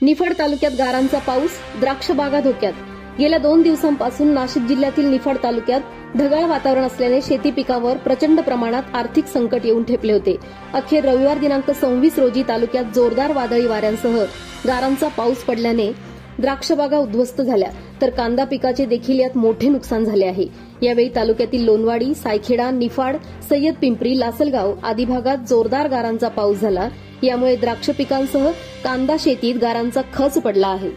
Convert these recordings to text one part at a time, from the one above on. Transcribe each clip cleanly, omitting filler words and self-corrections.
निफाड तालुक्यात गारांचा पाऊस, द्राक्ष बागा धोक्यात। गेल्या 2 दिवसांपासून नाशिक जिल्ह्यातील निफाड तालुक्यात ढगाळ वातावरण असल्याने शेती पिकावर प्रचंड प्रमाणात आर्थिक संकट येऊन ठेपले होते। अखेर रविवार दिनांक 26 रोजी तालुक्यात जोरदार वादळी वाऱ्यांसह गारांचा पाऊस पडल्याने द्राक्ष बागा उद्ध्वस्त झाल्या, तर कांदा पिकाचे देखील यात मोठे नुकसान झाले आहे। यावेळी तालुक्यातील लोणवाडी, सायखेडा, निफाड, सय्यद पिंपरी, लासलगाव आदी भागात जोरदार गारांचा पाऊस झाला। यामुळे द्राक्ष पिकांसह कांदा शेतीत गारांचा खच पडला आहे।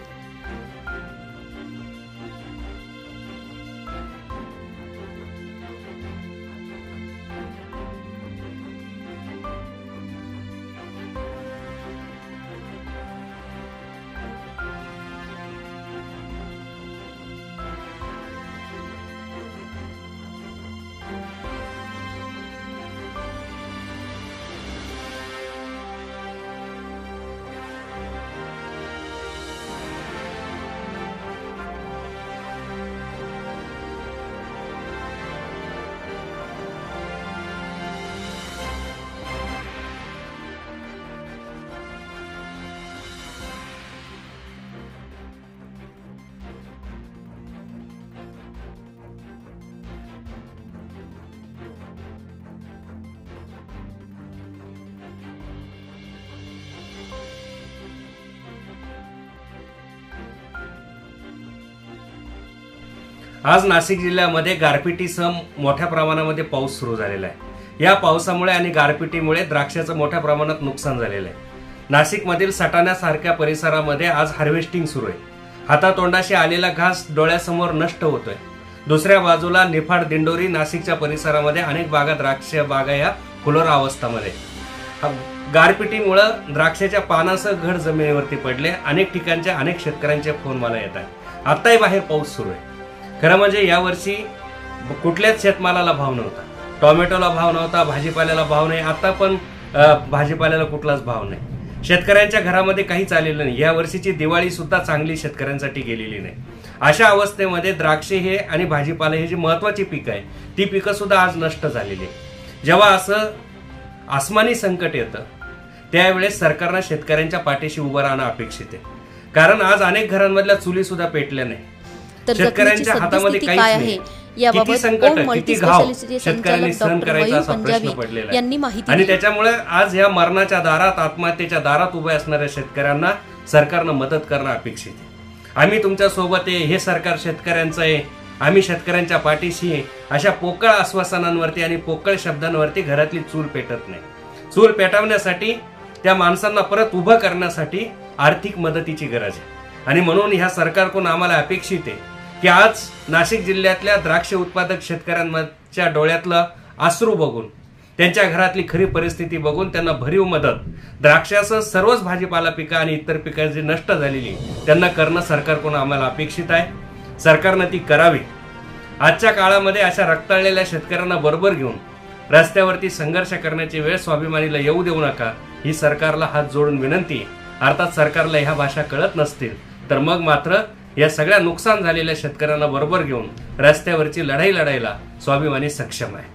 आज नाशिक जिल्ह्यामध्ये गारपिटीसह मोठ्या प्रमाणामध्ये पाऊस सुरू झालेला आहे। या पावसामुळे आणि गारपिटीमुळे द्राक्षाचं मोठ्या प्रमाणात नुकसान झालेलं आहे। नाशिकमधील सटाण्यासारख्या परिसरामध्ये आज हार्वेस्टिंग सुरू आहे। हातातोंडाशी आलेला घास डोळ्यासमोर नष्ट होतोय। दुसऱ्या बाजूला निफाड, दिंडोरी, नाशिकच्या परिसरामध्ये अनेक बागा द्राक्ष बागा या फुलोरा अवस्थामध्ये। गारपिटीमुळे द्राक्षाच्या पानासह घड जमिनीवरती पडले। अनेक ठिकाणच्या अनेक शेतकऱ्यांचे फोन मला येत आहेत। आताही बाहेर पाऊस सुरू आहे। खरं म्हणजे यावर्षी कुठल्याच शेतमालाला भाव नव्हता। टोमॅटोला भाव नव्हता, भाजीपाल्याला भाव नाही। आता पण भाजीपाल्याला कुठलाच भाव नाही। शेतकऱ्यांच्या घरामध्ये काहीच आलेलं नाही। या वर्षीची दिवाळी सुद्धा चांगली शेतकऱ्यांसाठी गेलेली नाही। अशा अवस्थेमध्ये द्राक्षे हे आणि भाजीपाला हे जी महत्वाची पिकं आहे ती पिकं सुद्धा आज नष्ट झालेली आहे। जेव्हा असं आसमानी संकट येतं त्यावेळेस सरकारनं शेतकऱ्यांच्या पाठीशी उभं राहणं अपेक्षित आहे। कारण आज अनेक घरांमधल्या चुली सुद्धा पेटल्या नाही। शेतकऱ्यांच्या हातामध्ये काहीच नाही। किती संकट, किती घाव शेतकऱ्यांनी सहन करायचा असा प्रश्न पडलेला आहे। आणि त्याच्यामुळे आज या मरणाच्या दारात, आत्महत्येच्या दारात उभे असणाऱ्या शेतकऱ्यांना सरकारनं मदत करणं अपेक्षित आहे। आम्ही तुमच्या सोबत आहे, हे सरकार शेतकऱ्यांचं आहे, आम्ही शेतकऱ्यांच्या पाठीशी आहे, अशा पोकळ आश्वासनांवरती आणि पोकळ शब्दांवरती घरातली चूल पेटत नाही। चूल पेटवण्यासाठी, त्या माणसांना परत उभं करण्यासाठी आर्थिक मदतीची गरज आहे। आणि म्हणून ह्या सरकारकडून आम्हाला अपेक्षित आहे की आज नाशिक जिल्ह्यातल्या द्राक्ष उत्पादक शेतकऱ्यांच्या डोळ्यातलं अश्रू बघून, त्यांच्या घरातली खरी परिस्थिती बघून त्यांना भरीव मदत द्राक्षासह सर्वच भाजीपाला पिकं आणि इतर पिकं जी नष्ट झालेली त्यांना करणं सरकारकडून आम्हाला अपेक्षित आहे। सरकारनं ती करावी। आजच्या काळामध्ये अशा रक्ताळलेल्या शेतकऱ्यांना बरोबर घेऊन रस्त्यावरती संघर्ष करण्याची वेळ स्वाभिमानीला येऊ देऊ नका, ही सरकारला हात जोडून विनंती आहे। अर्थात सरकारला ह्या भाषा कळत नसतील तर मग मात्र या सगळ्या नुकसान झालेल्या शेतकऱ्यांना बरोबर घेऊन रस्त्यावरची लढाई लढायला स्वाभिमानी सक्षम आहे।